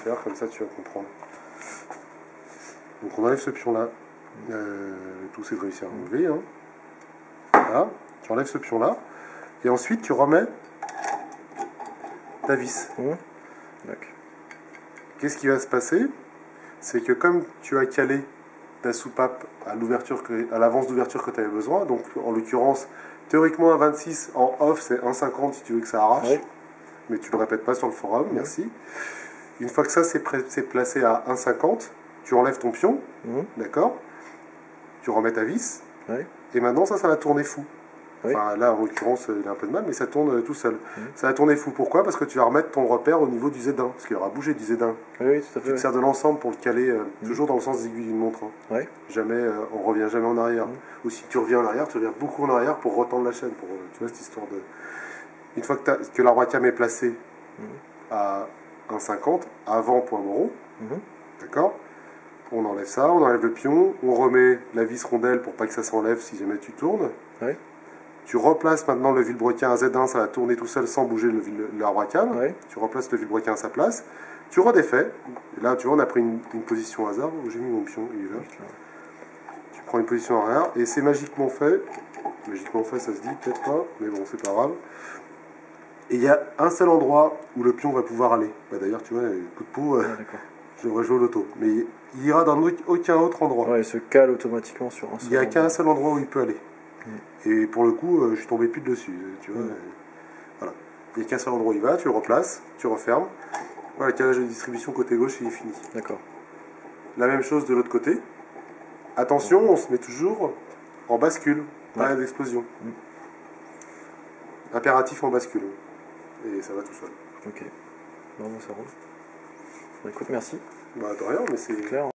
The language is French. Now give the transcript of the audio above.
faire, comme ça tu vas comprendre. Donc on enlève ce pion-là. Tout c'est de réussir à enlever. Hein. Voilà, tu enlèves ce pion-là. Et ensuite tu remets ta vis. Qu'est-ce qui va se passer? C'est que comme tu as calé ta soupape à l'avance d'ouverture que tu avais besoin, donc en l'occurrence, théoriquement un 26, en off c'est 1,50 si tu veux que ça arrache, mais tu le répètes pas sur le forum, merci. Une fois que ça c'est placé à 1,50, tu enlèves ton pion, d'accord? Tu remets ta vis, et maintenant ça va tourner fou. Enfin là en l'occurrence il a un peu de mal, mais ça tourne tout seul. Ça va tourner fou, pourquoi? Parce que tu vas remettre ton repère au niveau du Z1, parce qu'il aura bougé du Z1. Oui, tout à fait. Tu te sers de l'ensemble pour le caler toujours dans le sens des aiguilles d'une montre. Hein. Jamais, on revient jamais en arrière. Ou si tu reviens en arrière, tu reviens beaucoup en arrière pour retendre la chaîne. Pour, tu vois cette histoire de... Une fois que l'arbre à cam est placé à 1,50, avant point moro, d'accord? On enlève ça, on enlève le pion, on remet la vis rondelle pour pas que ça s'enlève si jamais tu tournes. Tu replaces maintenant le vilebrequin à Z1, ça va tourner tout seul sans bouger l'arbre à cam. Tu replaces le vilebrequin à sa place. Tu redéfais. Et là, tu vois, on a pris une position hasard. Où j'ai mis mon pion, il est là. Tu prends une position arrière et c'est magiquement fait. Magiquement fait, ça se dit peut-être pas, mais bon, c'est pas grave. Et il y a un seul endroit où le pion va pouvoir aller. Bah, d'ailleurs, tu vois, coup de peau, je devrais jouer au loto. Mais il ira dans aucun autre endroit. Ouais, il se cale automatiquement sur un seul. Il n'y a qu'un seul endroit où il peut aller. Et pour le coup, je suis tombé plus dessus. Tu vois, voilà. Il n'y a qu'un seul endroit où il va, tu le replaces, tu refermes. Voilà, le calage de distribution côté gauche, il est fini. D'accord. La même chose de l'autre côté. Attention, on se met toujours en bascule, pas d'explosion. Impératif en bascule. Et ça va tout seul. Ok. Non, ça roule. Écoute, merci. Bah, de rien, mais c'est clair.